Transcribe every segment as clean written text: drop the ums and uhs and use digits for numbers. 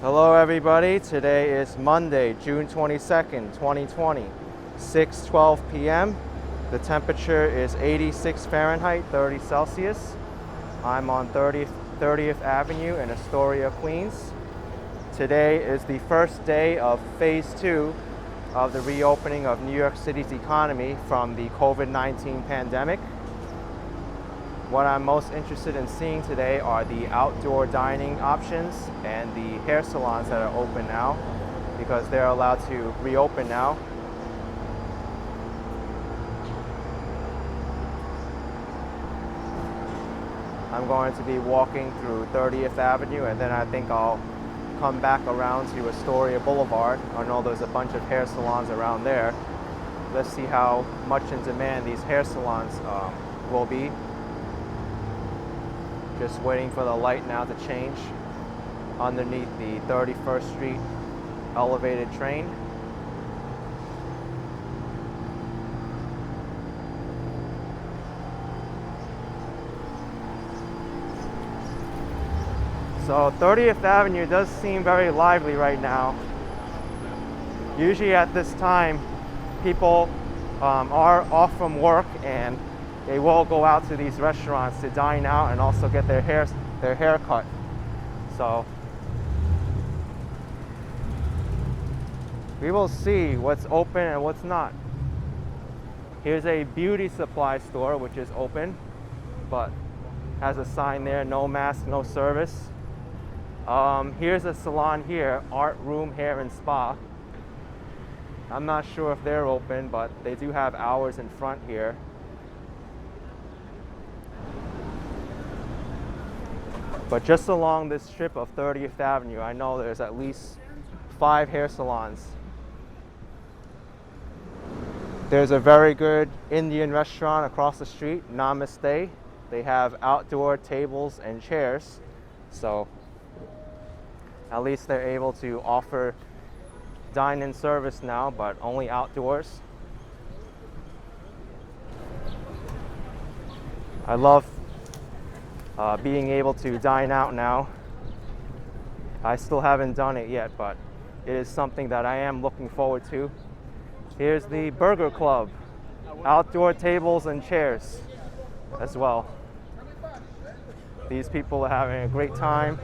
Hello everybody, today is Monday, June 22nd, 2020, 6:12 p.m. The temperature is 86 Fahrenheit, 30 Celsius. I'm on 30th Avenue in Astoria, Queens. Today is the first day of phase 2 of the reopening of New York City's economy from the COVID-19 pandemic. What I'm most interested in seeing today are the outdoor dining options and the hair salons that are open now, because they're allowed to reopen now. I'm going to be walking through 30th Avenue, and then I think I'll come back around to Astoria Boulevard. I know there's a bunch of hair salons around there. Let's see how much in demand these hair salons will be. Just waiting for the light now to change underneath the 31st Street elevated train. So 30th Avenue does seem very lively right now. Usually at this time, people are off from work and they will go out to these restaurants to dine out and also get their hair cut. So we will see what's open and what's not. Here's a beauty supply store which is open, but has a sign there, no mask, no service. Here's a salon here, Art Room Hair and Spa. I'm not sure if they're open, but they do have hours in front here. But just along this strip of 30th Avenue, I know there's at least 5 hair salons. There's a very good Indian restaurant across the street, Namaste. They have outdoor tables and chairs, so at least they're able to offer dine-in service now, but only outdoors. I love being able to dine out now. I still haven't done it yet, but it is something that I am looking forward to. Here's the Burger Club, outdoor tables and chairs as well. These people are having a great time.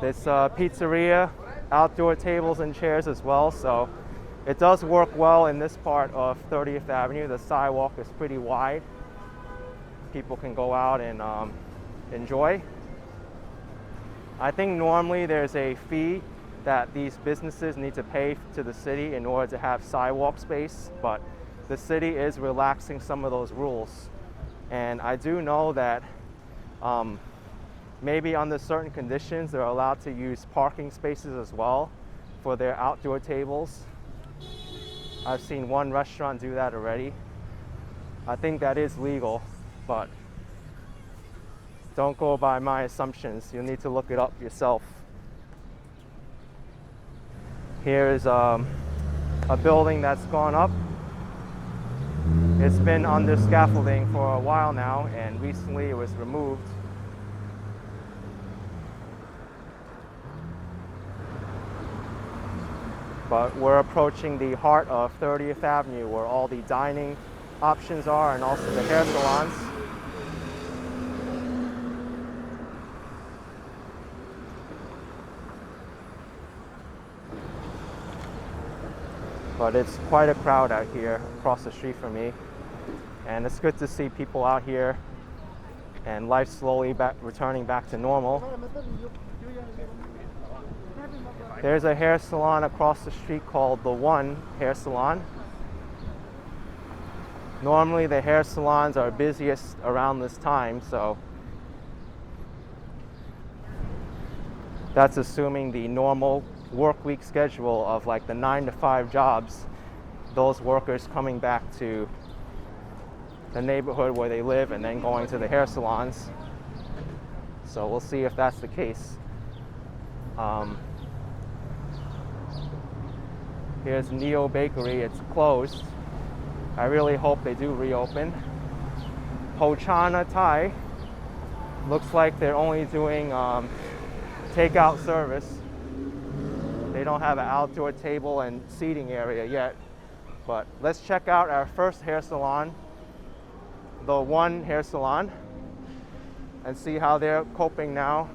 This pizzeria, outdoor tables and chairs as well, so it does work well in this part of 30th Avenue. The sidewalk is pretty wide. People can go out and enjoy. I think normally there's a fee that these businesses need to pay to the city in order to have sidewalk space, but the city is relaxing some of those rules. And I do know that maybe under certain conditions they're allowed to use parking spaces as well for their outdoor tables. I've seen one restaurant do that already. I think that is legal, but don't go by my assumptions. You'll need to look it up yourself. Here is a building that's gone up. It's been under scaffolding for a while now, and recently it was removed. But we're approaching the heart of 30th Avenue, where all the dining options are and also the hair salons. But it's quite a crowd out here across the street from me. And it's good to see people out here and life slowly returning back to normal. There's a hair salon across the street called the One Hair Salon. Normally the hair salons are busiest around this time, so that's assuming the normal work week schedule of like the 9 to 5 jobs, those workers coming back to the neighborhood where they live and then going to the hair salons. So we'll see if that's the case. Here's Neo Bakery. It's closed. I really hope they do reopen. Ho Chana Thai. Looks like they're only doing takeout service. They don't have an outdoor table and seating area yet. But let's check out our first hair salon, the One Hair Salon, and see how they're coping now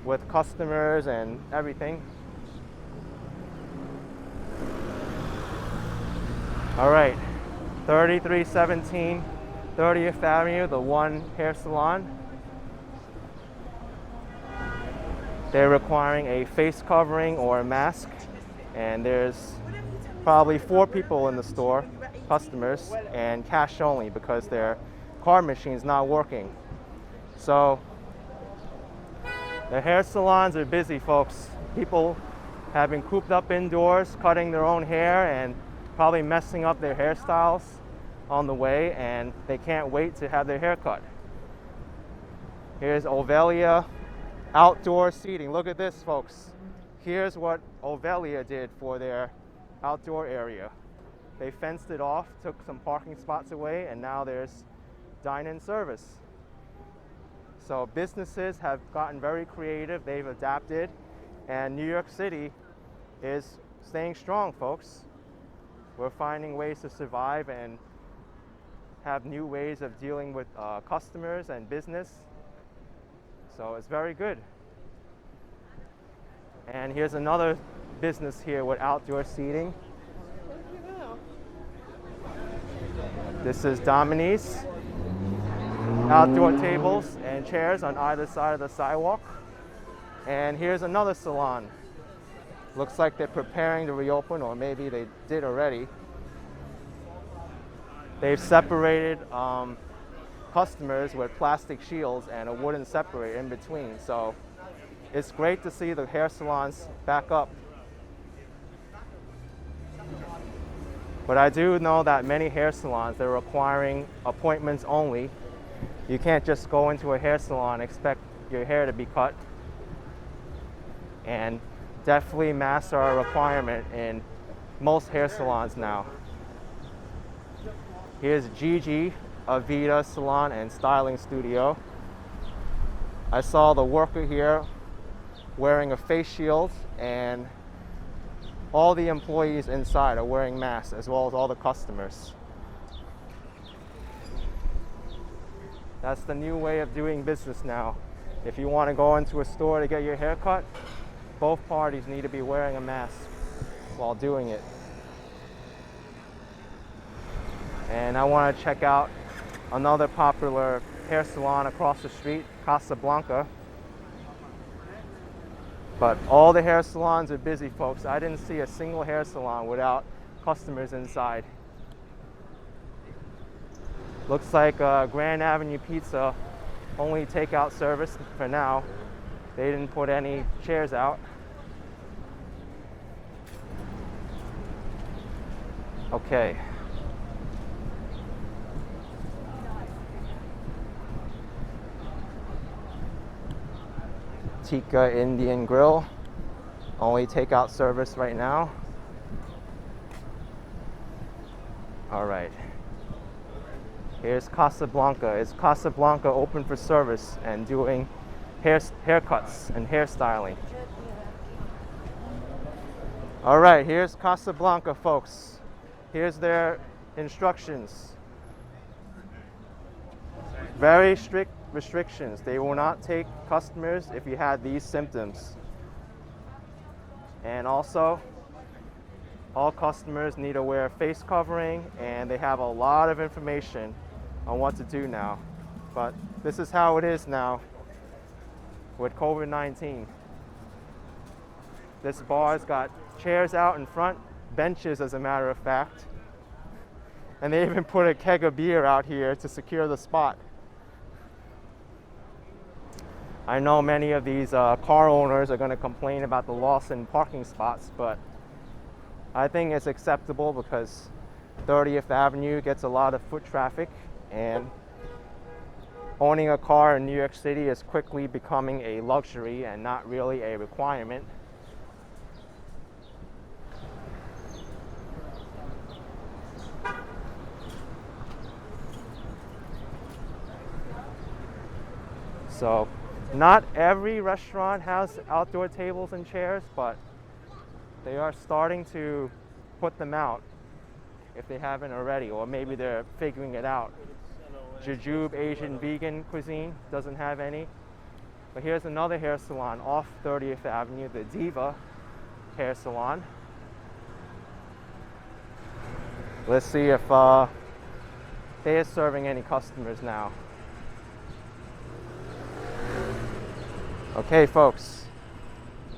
with customers and everything. All right, 3317 30th Avenue, the One Hair Salon. They're requiring a face covering or a mask, and there's probably 4 people in the store, customers, and cash only because their card machine's not working. So the hair salons are busy, folks. People have been cooped up indoors, cutting their own hair and probably messing up their hairstyles on the way, and they can't wait to have their hair cut. Here's ⁴ outdoor seating. Look at this, folks. Here's what ⁴ did for their outdoor area. They fenced it off, took some parking spots away, and now there's dine-in service. So businesses have gotten very creative, they've adapted, and New York City is staying strong, folks. We're finding ways to survive and have new ways of dealing with customers and business. So it's very good. And here's another business here with outdoor seating. This is Domini's. Outdoor tables and chairs on either side of the sidewalk. And here's another salon. Looks like they're preparing to reopen, or maybe they did already. They've separated customers with plastic shields and a wooden separator in between. So it's great to see the hair salons back up. But I do know that many hair salons, they're requiring appointments only. You can't just go into a hair salon and expect your hair to be cut. And definitely masks are a requirement in most hair salons now. Here's Gigi, Avita Salon and Styling Studio. I saw the worker here wearing a face shield, and all the employees inside are wearing masks, as well as all the customers. That's the new way of doing business now. If you want to go into a store to get your hair cut, both parties need to be wearing a mask while doing it. And I want to check out another popular hair salon across the street, Casablanca. But all the hair salons are busy, folks. I didn't see a single hair salon without customers inside. Looks like Grand Avenue Pizza only takeout service for now. They didn't put any chairs out. Okay. Tikka Indian Grill, only takeout service right now. All right. Here's Casablanca. Is Casablanca open for service and doing haircuts and hairstyling? All right, here's Casablanca, folks. Here's their instructions. Very strict restrictions. They will not take customers if you had these symptoms. And also, all customers need to wear a face covering, and they have a lot of information on what to do now. But this is how it is now with COVID-19. This bar's got chairs out in front, benches as a matter of fact, and they even put a keg of beer out here to secure the spot. I know many of these car owners are going to complain about the loss in parking spots, but I think it's acceptable because 30th Avenue gets a lot of foot traffic, and owning a car in New York City is quickly becoming a luxury and not really a requirement. So not every restaurant has outdoor tables and chairs, but they are starting to put them out if they haven't already, or maybe they're figuring it out. Jujube Asian vegan cuisine doesn't have any. But here's another hair salon off 30th Avenue, the Diva Hair Salon. Let's see if they're serving any customers now. Okay, folks.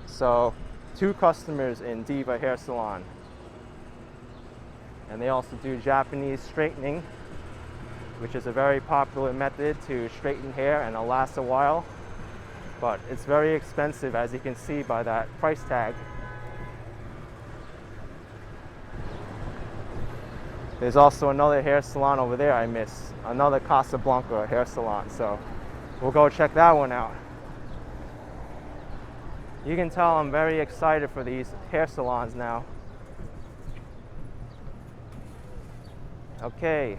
So 2 customers in Diva Hair Salon. And they also do Japanese straightening, which is a very popular method to straighten hair and it'll last a while. But it's very expensive, as you can see by that price tag. There's also another hair salon over there I miss, another Casablanca hair salon, so we'll go check that one out. You can tell I'm very excited for these hair salons now. Okay.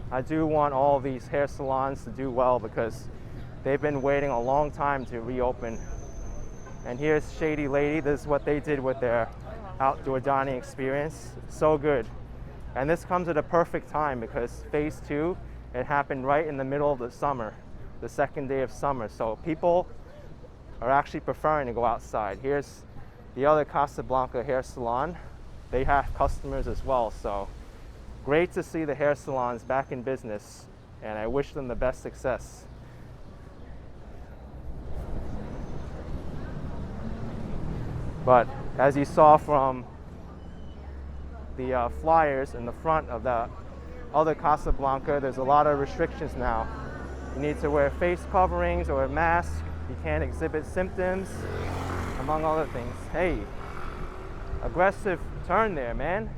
I do want all these hair salons to do well because they've been waiting a long time to reopen. And here's Shady Lady. This is what they did with their outdoor dining experience. So good. And this comes at a perfect time because phase 2, it happened right in the middle of the summer, the second day of summer. So people are actually preferring to go outside. Here's the other Casablanca hair salon. They have customers as well. So great to see the hair salons back in business, and I wish them the best success. But as you saw from the flyers in the front of the other Casablanca, there's a lot of restrictions now. You need to wear face coverings or a mask. You can't exhibit symptoms, among other things. Hey, aggressive turn there, man.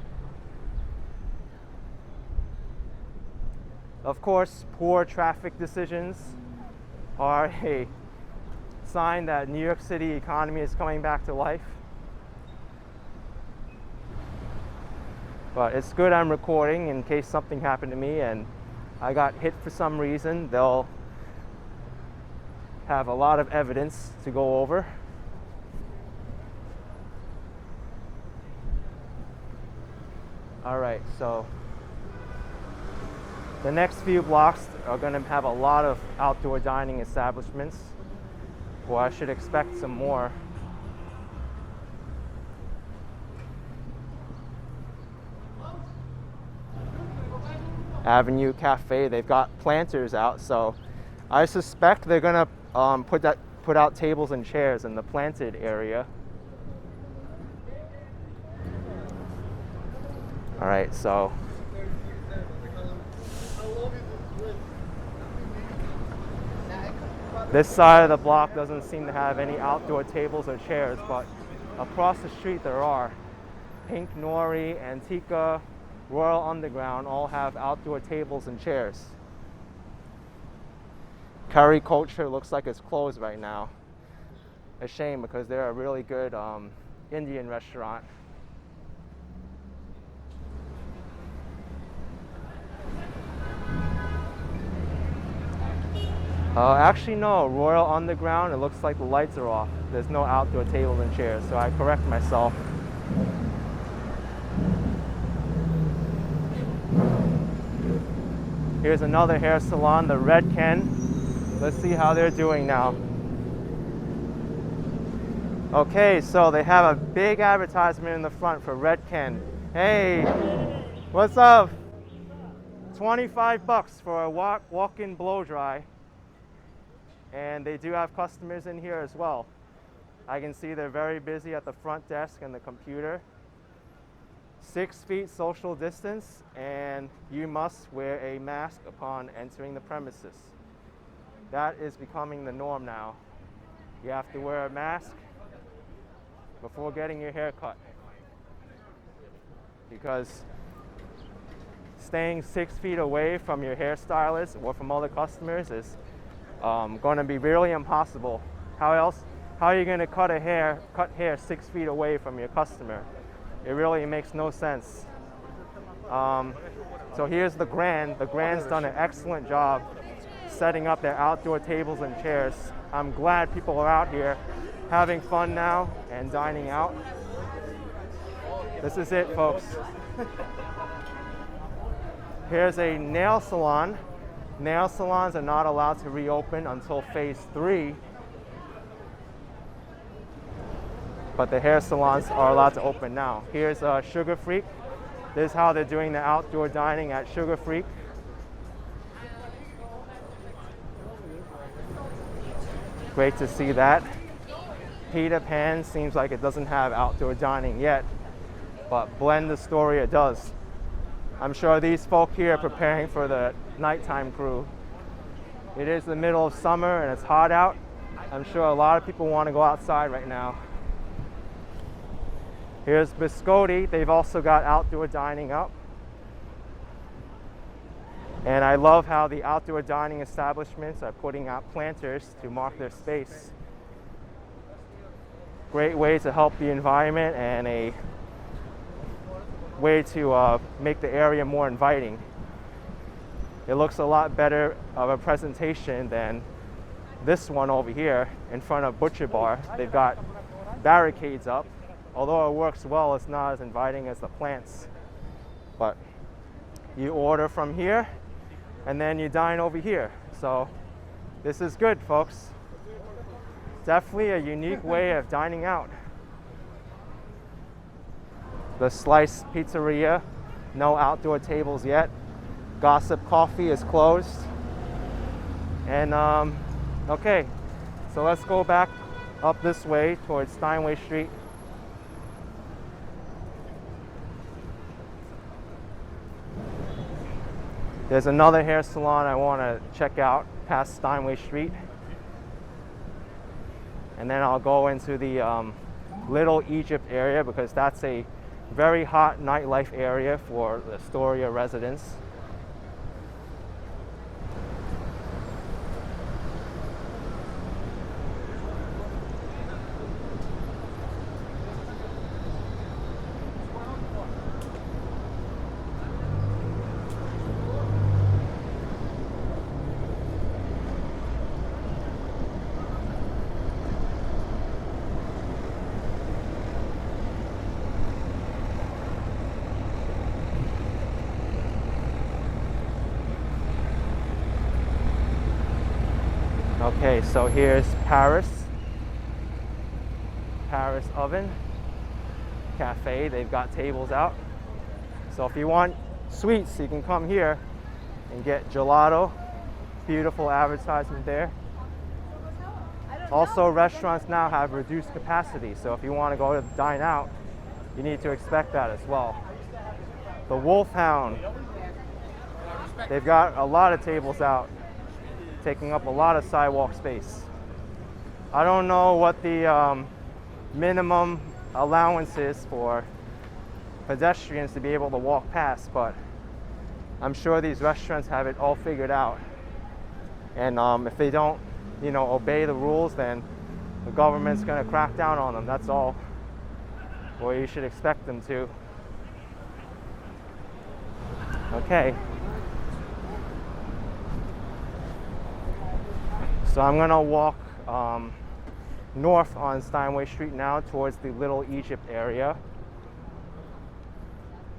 Of course, poor traffic decisions are a sign that New York City economy is coming back to life. But it's good I'm recording in case something happened to me and I got hit for some reason. They'll have a lot of evidence to go over. All right, so the next few blocks are going to have a lot of outdoor dining establishments. Well, I should expect some more. Avenue Cafe, they've got planters out, so I suspect they're going to put out tables and chairs in the planted area. All right, so this side of the block doesn't seem to have any outdoor tables or chairs, but across the street there are. Pink Nori, Antica, Royal Underground all have outdoor tables and chairs. Curry Culture looks like it's closed right now. A shame because they're a really good Indian restaurant. Actually no, Royal Underground, it looks like the lights are off. There's no outdoor tables and chairs, so I correct myself. Here's another hair salon, the Red Ken. Let's see how they're doing now. Okay, so they have a big advertisement in the front for Red Ken. Hey, what's up? $25 for a walk-in blow dry. And they do have customers in here as well. I can see they're very busy at the front desk and the computer. 6 feet social distance, and you must wear a mask upon entering the premises. That is becoming the norm now. You have to wear a mask before getting your hair cut, because staying 6 feet away from your hairstylist or from other customers is going to be really impossible. How are you going to cut hair 6 feet away from your customer? It really makes no sense. So here's the Grand. The Grand's done an excellent job setting up their outdoor tables and chairs. I'm glad people are out here having fun now and dining out. This is it, folks. Here's a nail salon. Nail salons are not allowed to reopen until phase 3, but the hair salons are allowed to open now. Here's Sugar Freak. This is how they're doing the outdoor dining at Sugar Freak. Great to see that. Peter Pan seems like it doesn't have outdoor dining yet, but Blend Astoria does. I'm sure these folk here are preparing for the nighttime crew. It is the middle of summer and it's hot out. I'm sure a lot of people want to go outside right now. Here's Biscotti. They've also got outdoor dining up. And I love how the outdoor dining establishments are putting out planters to mark their space. Great way to help the environment and a way to make the area more inviting. It looks a lot better of a presentation than this one over here in front of Butcher Bar. They've got barricades up. Although it works well, it's not as inviting as the plants. But you order from here and then you dine over here. So this is good, folks. Definitely a unique way of dining out. The Slice Pizzeria, no outdoor tables yet. Gossip Coffee is closed. And okay, so let's go back up this way towards Steinway Street. There's another hair salon I want to check out past Steinway Street. And then I'll go into the Little Egypt area because that's a very hot nightlife area for the Astoria residents. Okay, so here's Paris Oven Cafe. They've got tables out. So if you want sweets, you can come here and get gelato. Beautiful advertisement there. Also, restaurants now have reduced capacity, so if you want to go to dine out, you need to expect that as well. The Wolfhound. They've got a lot of tables out, taking up a lot of sidewalk space. I don't know what the minimum allowance is for pedestrians to be able to walk past, but I'm sure these restaurants have it all figured out. And if they don't, obey the rules, then the government's going to crack down on them. That's all. Or you should expect them to. Okay. So I'm gonna walk north on Steinway Street now towards the Little Egypt area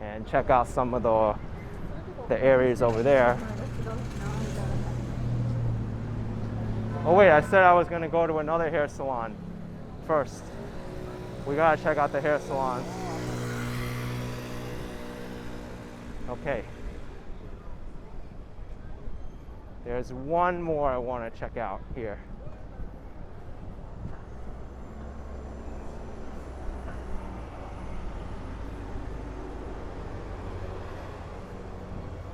and check out some of the areas over there. Oh wait, I said I was gonna go to another hair salon first. We gotta check out the hair salons. Okay. There's one more I want to check out here.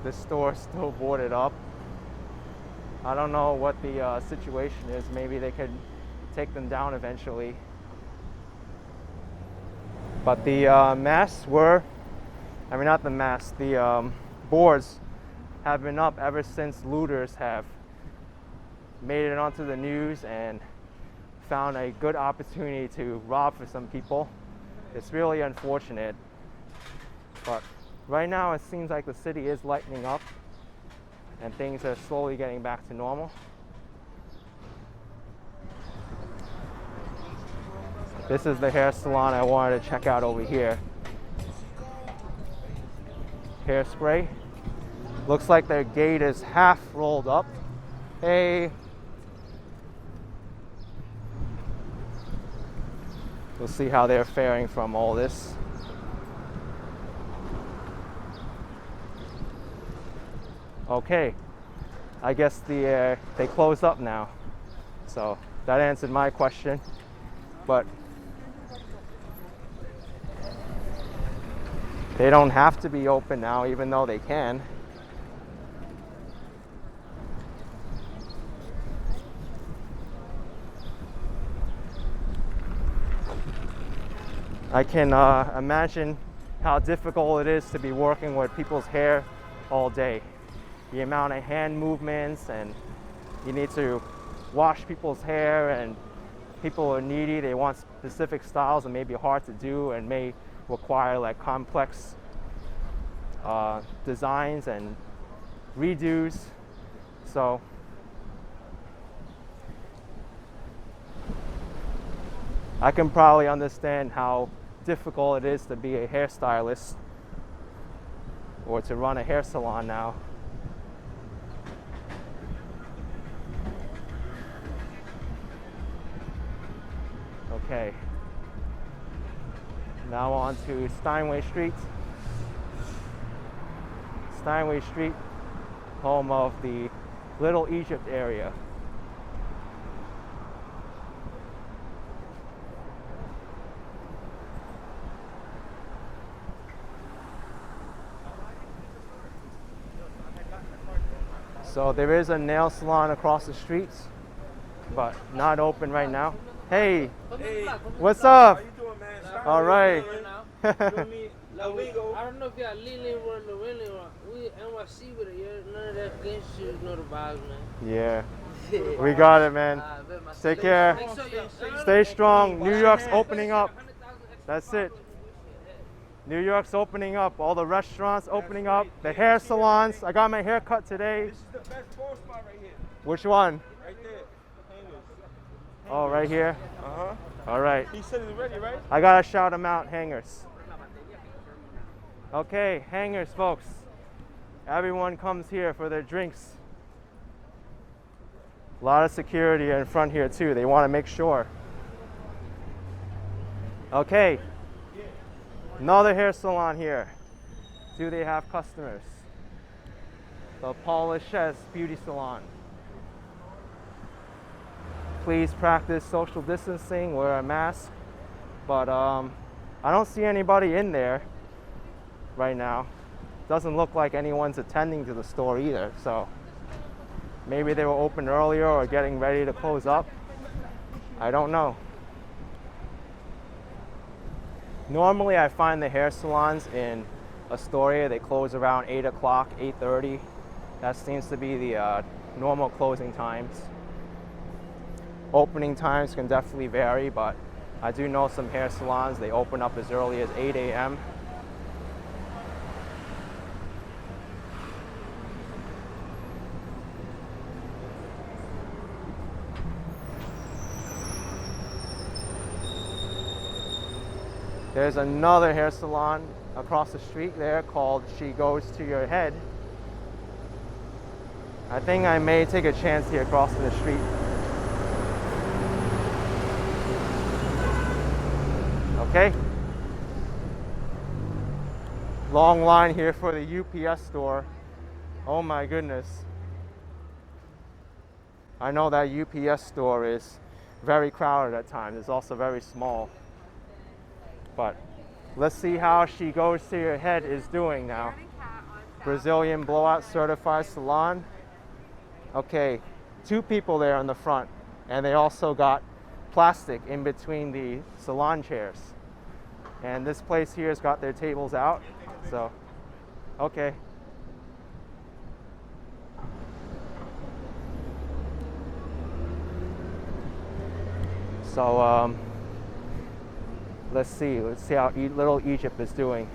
This store is still boarded up. I don't know what the situation is. Maybe they could take them down eventually. But the the boards have been up ever since looters have made it onto the news and found a good opportunity to rob for some people. It's really unfortunate. But right now it seems like the city is lightening up. and things are slowly getting back to normal. This is the hair salon I wanted to check out over here. Hairspray. Looks like their gate is half rolled up. Hey. We'll see how they're faring from all this. Okay, I guess they closed up now. So that answered my question. But they don't have to be open now, even though they can. I can imagine how difficult it is to be working with people's hair all day. The amount of hand movements, and you need to wash people's hair, and people are needy, they want specific styles and may be hard to do and may require like complex designs and redos. So I can probably understand how difficult it is to be a hairstylist or to run a hair salon now. Okay, now on to Steinway Street. Steinway Street, home of the Little Egypt area. So there is a nail salon across the street, but not open right now. Hey, what's up? How you doing, man? All right. I don't know if y'all legally or really we NYC with it, yeah. None of that gang shit, no the vibes, man. Yeah, we got it, man. Take care. Stay strong. New York's opening up. That's it. New York's opening up. All the restaurants opening up. The hair salons. I got my hair cut today. This is the best ball spot right here. Which one? Right there. Hangers. Oh, right here. Uh-huh. All right. He said it's ready, right? I gotta shout them out, Hangers. Okay, Hangers, folks. Everyone comes here for their drinks. A lot of security in front here too. They want to make sure. Okay. Another hair salon here. Do they have customers? The ⁴ ‷ Beauty Salon. Please practice social distancing, wear a mask. But I don't see anybody in there right now. Doesn't look like anyone's attending to the store either. So maybe they were open earlier or getting ready to close up. I don't know. Normally I find the hair salons in Astoria, they close around 8 o'clock, 8:30. That seems to be the normal closing times. Opening times can definitely vary, but I do know some hair salons, they open up as early as 8 a.m. There's another hair salon across the street there called She Goes to Your Head. I think I may take a chance here crossing the street. Okay. Long line here for the UPS store. Oh my goodness. I know that UPS store is very crowded at times. It's also very small. But let's see how She Goes to Your Head is doing now. Brazilian blowout certified salon. Okay, 2 people there on the front, and they also got plastic in between the salon chairs. And this place here has got their tables out, so, okay. So, let's see how Little Egypt is doing.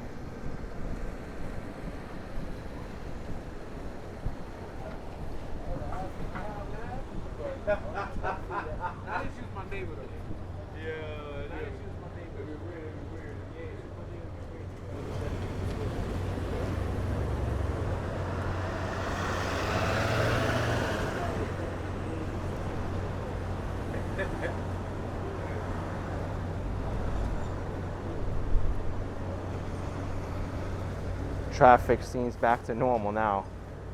traffic seems back to normal now.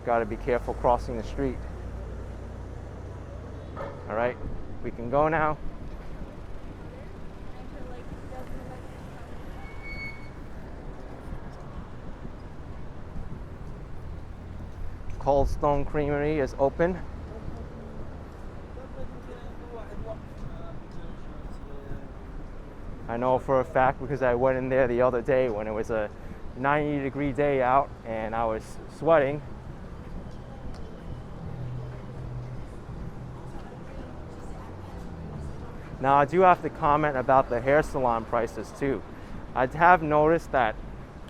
Got to be careful crossing the street. All right, we can go now. Cold Stone Creamery is open. I know for a fact because I went in there the other day when it was a 90-degree day out and I was sweating. Now I do have to comment about the hair salon prices too. I have noticed that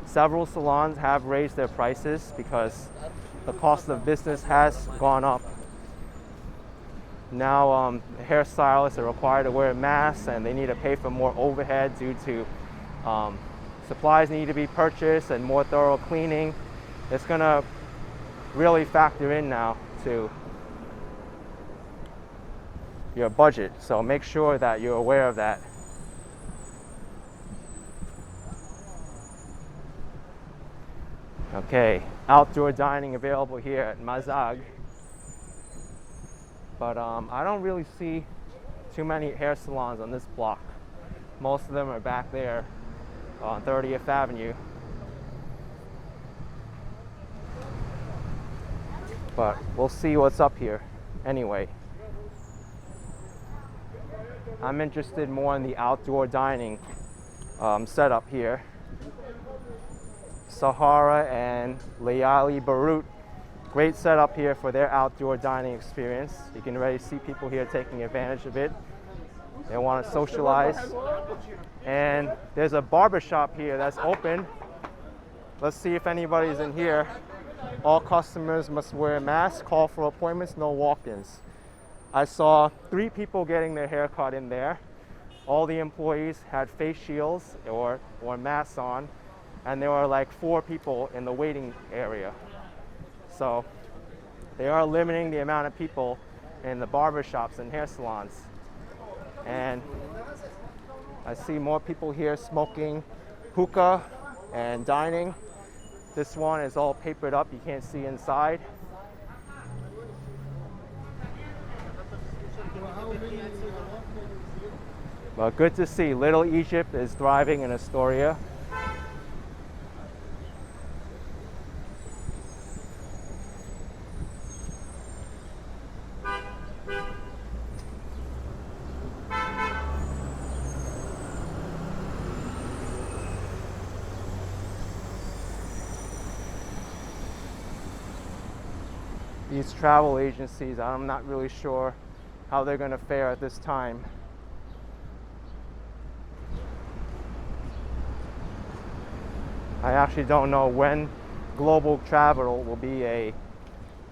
several salons have raised their prices because the cost of business has gone up. Now hairstylists are required to wear masks and they need to pay for more overhead due to supplies need to be purchased and more thorough cleaning. It's gonna really factor in now to your budget, so make sure that you're aware of that. Okay, outdoor dining available here at Mazag, but I don't really see too many hair salons on this block. Most of them are back there on 30th Avenue. But we'll see what's up here anyway. I'm interested more in the outdoor dining setup here. Sahara and Layali Beirut, great setup here for their outdoor dining experience. You can already see people here taking advantage of it. They want to socialize. And there's a barbershop here that's open. Let's see if anybody's in here. All customers must wear a mask, call for appointments, no walk-ins. I saw 3 people getting their hair cut in there. All the employees had face shields or masks on, and there were like 4 people in the waiting area. So they are limiting the amount of people in the barbershops and hair salons. And I see more people here smoking hookah and dining. This one is all papered up, you can't see inside. But good to see, Little Egypt is thriving in Astoria. These travel agencies, I'm not really sure how they're going to fare at this time. I actually don't know when global travel will be a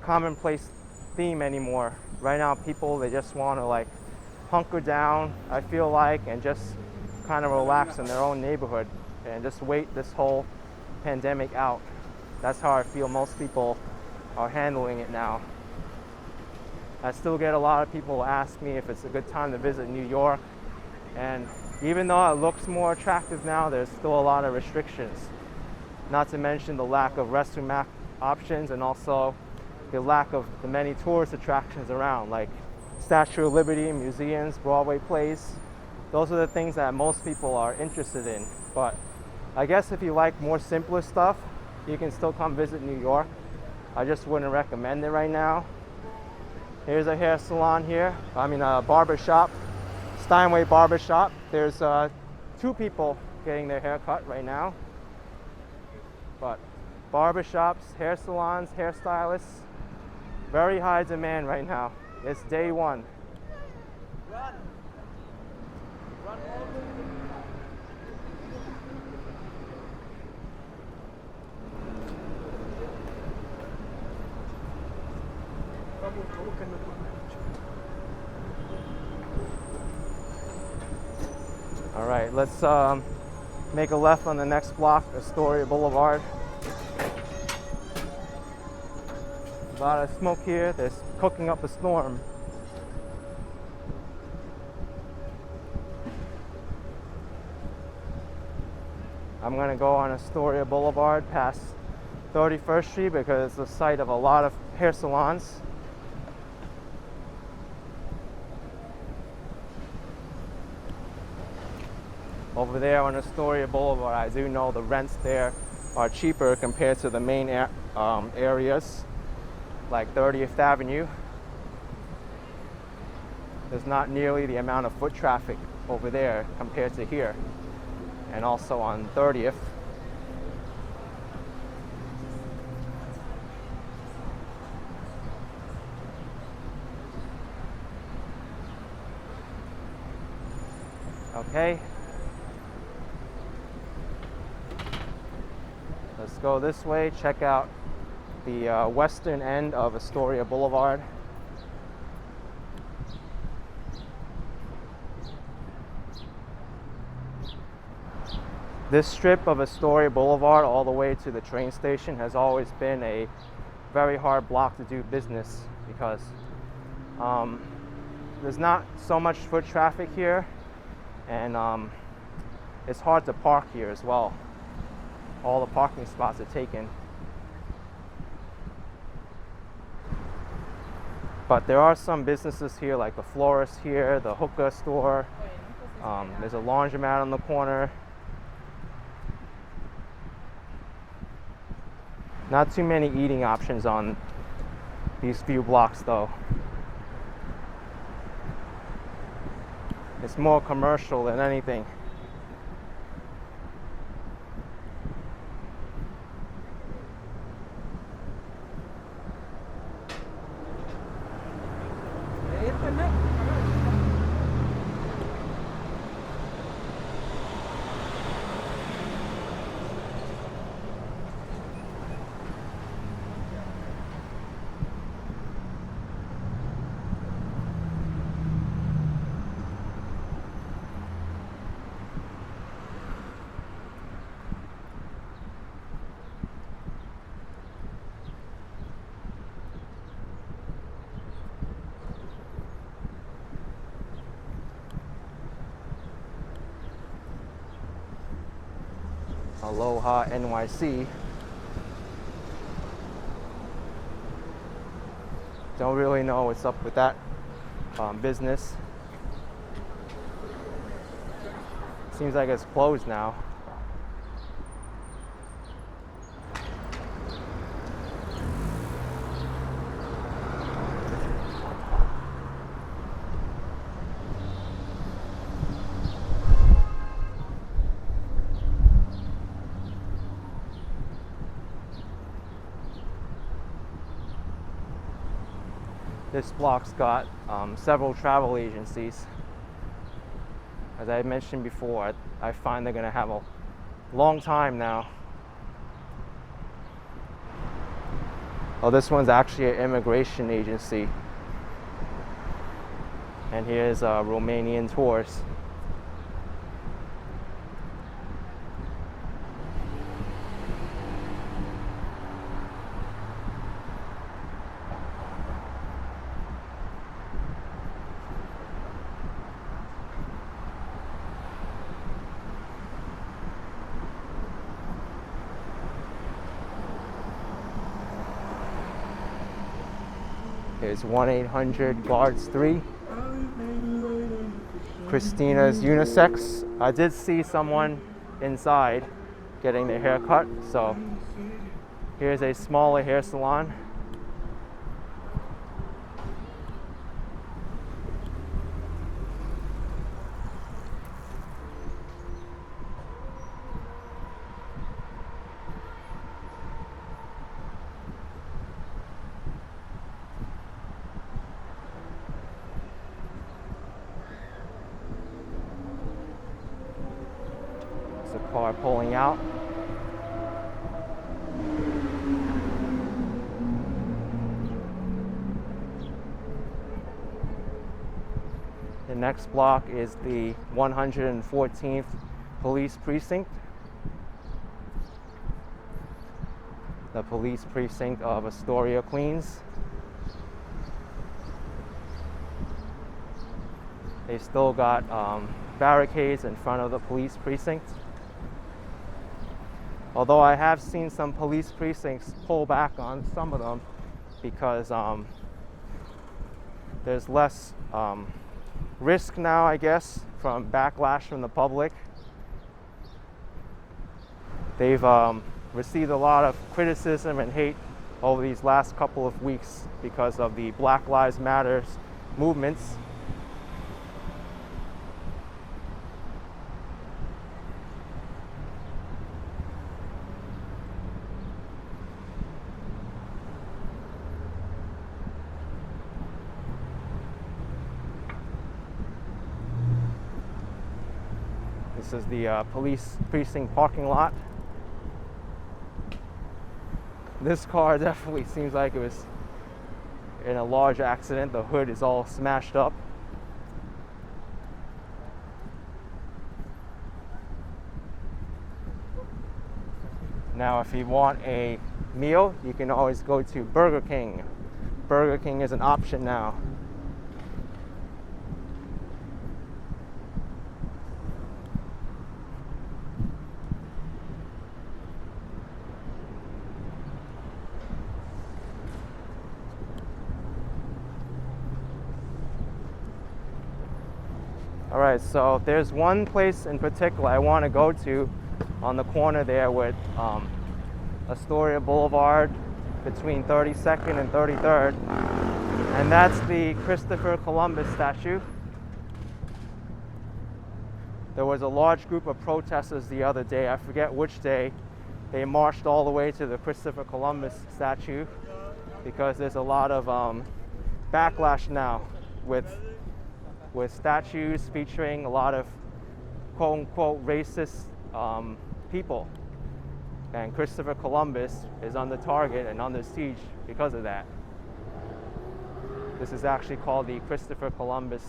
commonplace theme anymore. Right now, people, they just want to like hunker down, I feel like, and just kind of relax in their own neighborhood and just wait this whole pandemic out. That's how I feel most people are handling it now. I still get a lot of people ask me if it's a good time to visit New York, and even though it looks more attractive now, there's still a lot of restrictions. Not to mention the lack of restroom options and also the lack of the many tourist attractions around, like Statue of Liberty, museums, Broadway plays. Those are the things that most people are interested in. But I guess if you like more simpler stuff, you can still come visit New York. I just wouldn't recommend it right now. Here's a hair salon here. I mean a barber shop, Steinway Barber Shop. There's 2 people getting their hair cut right now. But barber shops, hair salons, hairstylists, very high demand right now. It's day 1. Run. Run. All right, let's make a left on the next block, Astoria Boulevard. A lot of smoke here. They're cooking up a storm. I'm gonna go on Astoria Boulevard past 31st Street because it's the site of a lot of hair salons. Over there on Astoria Boulevard, I do know the rents there are cheaper compared to the main areas, like 30th Avenue. There's not nearly the amount of foot traffic over there compared to here, and also on 30th. Okay. Let's go this way, check out the western end of Astoria Boulevard. This strip of Astoria Boulevard all the way to the train station has always been a very hard block to do business because there's not so much foot traffic here, and it's hard to park here as well. All the parking spots are taken. But there are some businesses here, like the florist here, the hookah store. There's a laundromat on the corner. Not too many eating options on these few blocks though. It's more commercial than anything. Aloha NYC. Don't really know what's up with that business. Seems like it's closed now. This block's got several travel agencies. As I mentioned before, I find they're gonna have a long time now. Oh, this one's actually an immigration agency. And here's Romanian tours. Here's 1-800-GUARDS-3. Christina's Unisex. I did see someone inside getting their hair cut, so here's a smaller hair salon. Car pulling out. The next block is the 114th Police Precinct. The police precinct of Astoria, Queens. They still got barricades in front of the police precinct. Although I have seen some police precincts pull back on some of them because there's less risk now, I guess, from backlash from the public. They've received a lot of criticism and hate over these last couple of weeks because of the Black Lives Matter movements. This is the police precinct parking lot. This car definitely seems like it was in a large accident. The hood is all smashed up. Now, if you want a meal, you can always go to Burger King. Burger King is an option now. All right, so there's one place in particular I want to go to on the corner there with Astoria Boulevard between 32nd and 33rd, and that's the Christopher Columbus statue. There was a large group of protesters the other day, I forget which day. They marched all the way to the Christopher Columbus statue because there's a lot of backlash now with statues featuring a lot of quote-unquote racist people. And Christopher Columbus is under target and under siege because of that. This is actually called the Christopher Columbus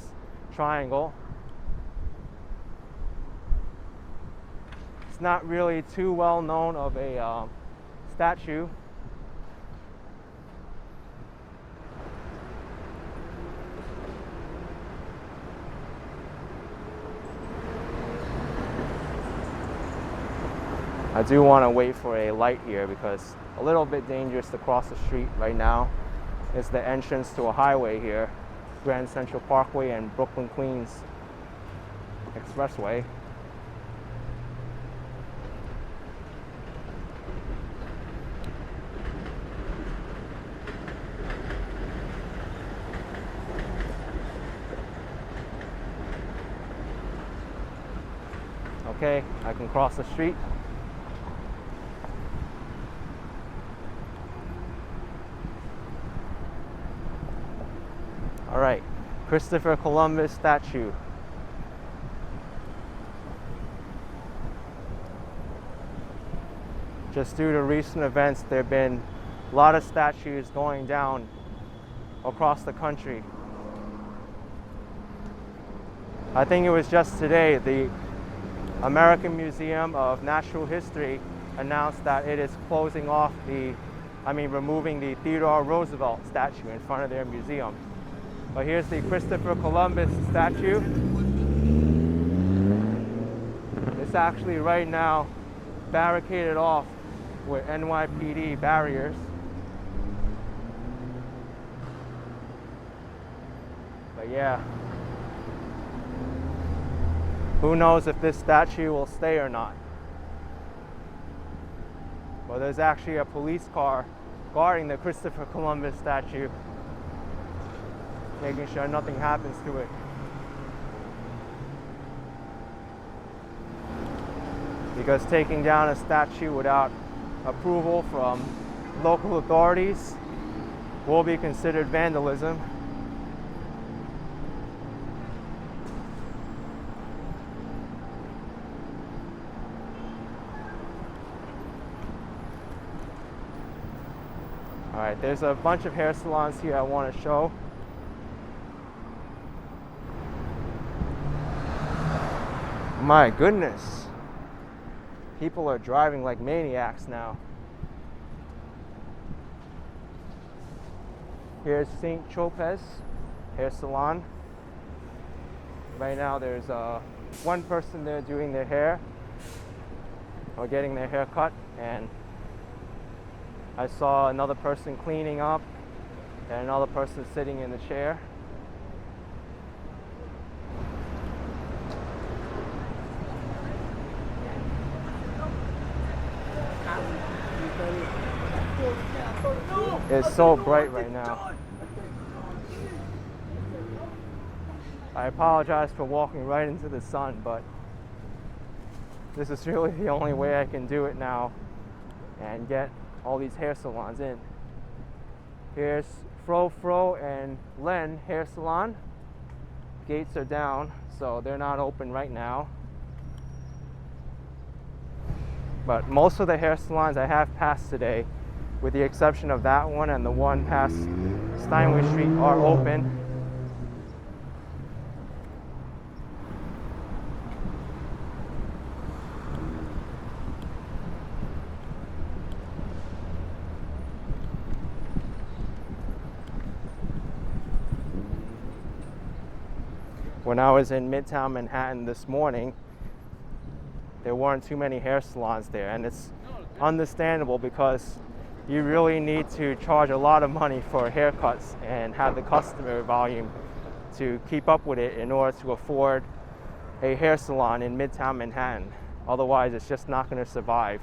Triangle. It's not really too well known of a statue. I do want to wait for a light here because a little bit dangerous to cross the street right now. It's the entrance to a highway here, Grand Central Parkway and Brooklyn Queens Expressway. Okay, I can cross the street. All right, Christopher Columbus statue. Just due to recent events, there have been a lot of statues going down across the country. I think it was just today, the American Museum of Natural History announced that it is closing off removing the Theodore Roosevelt statue in front of their museum. But here's the Christopher Columbus statue. It's actually right now barricaded off with NYPD barriers. But yeah, who knows if this statue will stay or not. Well, there's actually a police car guarding the Christopher Columbus statue, making sure nothing happens to it. Because taking down a statue without approval from local authorities will be considered vandalism. All right, there's a bunch of hair salons here I want to show. My goodness, people are driving like maniacs now. Here's St. Tropez Hair Salon. Right now there's one person there doing their hair or getting their hair cut, and I saw another person cleaning up and another person sitting in the chair. It's so bright right now. I apologize for walking right into the sun, but this is really the only way I can do it now and get all these hair salons in. Here's ⁴ and ⁷ Hair Salon. Gates are down, so they're not open right now. But most of the hair salons I have passed today, with the exception of that one and the one past Steinway Street, are open. When I was in Midtown Manhattan this morning, there weren't too many hair salons there, and it's understandable because you really need to charge a lot of money for haircuts and have the customer volume to keep up with it in order to afford a hair salon in Midtown Manhattan. Otherwise, it's just not going to survive.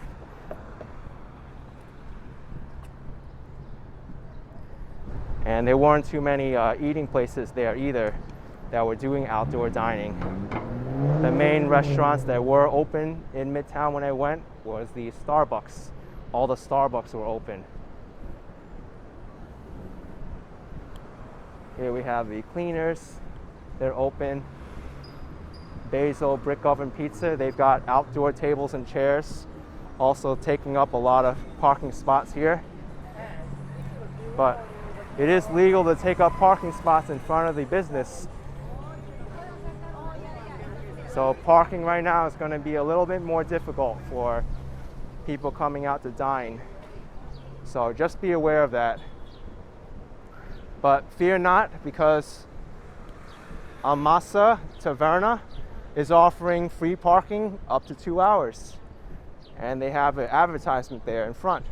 And there weren't too many eating places there either that were doing outdoor dining. The main restaurants that were open in Midtown when I went was the Starbucks. All the Starbucks were open. Here we have the Cleaners. They're open. Basil Brick Oven Pizza. They've got outdoor tables and chairs, also taking up a lot of parking spots here. But it is legal to take up parking spots in front of the business. So parking right now is going to be a little bit more difficult for people coming out to dine. So just be aware of that. But fear not, because Amasa Taverna is offering free parking up to 2 hours. And they have an advertisement there in front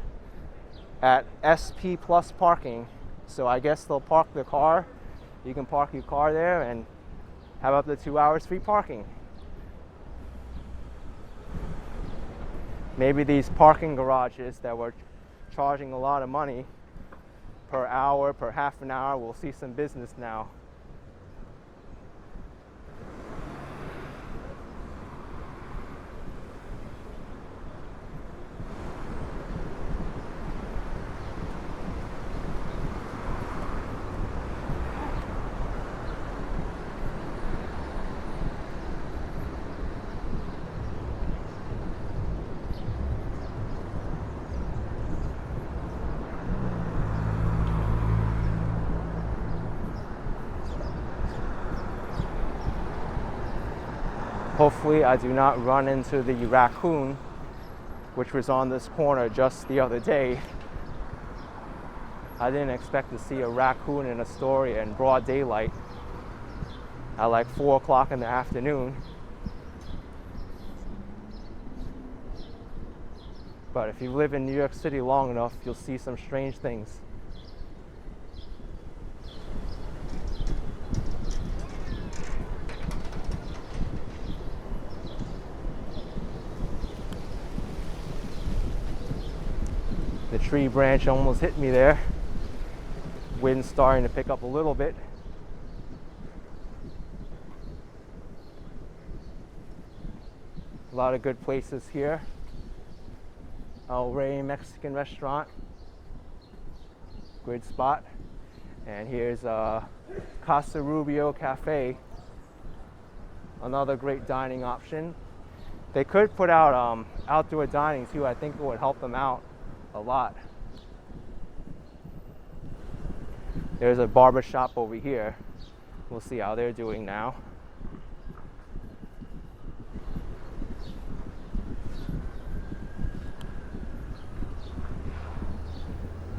at SP Plus Parking. So I guess they'll park the car. You can park your car there and have up to 2 hours free parking. Maybe these parking garages that were charging a lot of money per hour, per half an hour, will see some business now. Hopefully I do not run into the raccoon, which was on this corner just the other day. I didn't expect to see a raccoon in Astoria in broad daylight at like 4 o'clock in the afternoon. But if you live in New York City long enough, you'll see some strange things. The tree branch almost hit me there. Wind's starting to pick up a little bit. A lot of good places here. ⁴ Mexican restaurant. Good spot. And here's Casa Rubio Cafe. Another great dining option. They could put out outdoor dining too. I think it would help them out a lot. There's a barber shop over here. We'll see how they're doing now.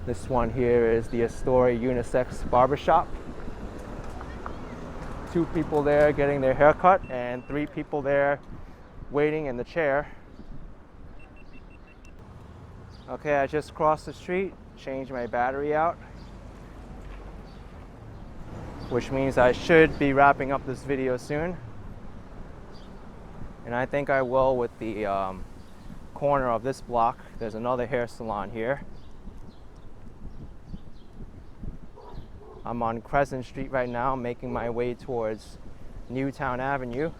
This one here is the Astoria Unisex Barbershop. 2 people there getting their hair cut and 3 people there waiting in the chair. Okay, I just crossed the street, changed my battery out, which means I should be wrapping up this video soon. And I think I will with the corner of this block. There's another hair salon here. I'm on Crescent Street right now, making my way towards Newtown Avenue.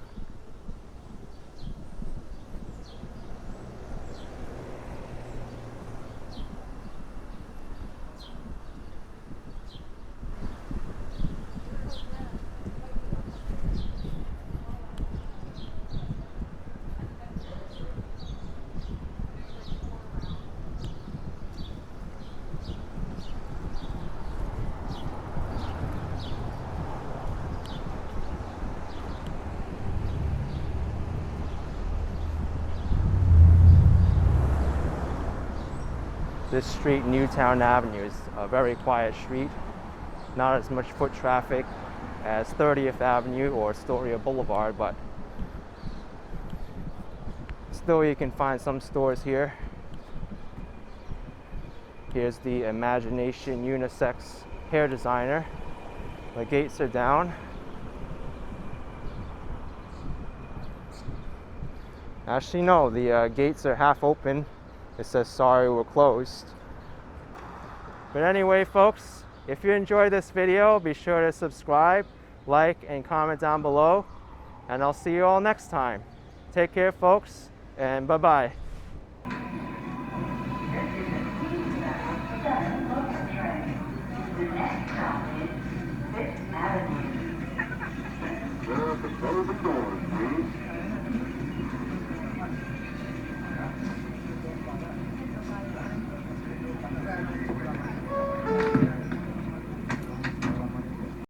This street, Newtown Avenue, is a very quiet street. Not as much foot traffic as 30th Avenue or Astoria Boulevard, but still you can find some stores here. Here's the Imagination Unisex Hair Designer. The gates are down. Actually, no, the gates are half open. It says sorry, we're closed. But anyway, folks, if you enjoyed this video, be sure to subscribe, like, and comment down below. And I'll see you all next time. Take care, folks, and bye-bye. Closing doors, please.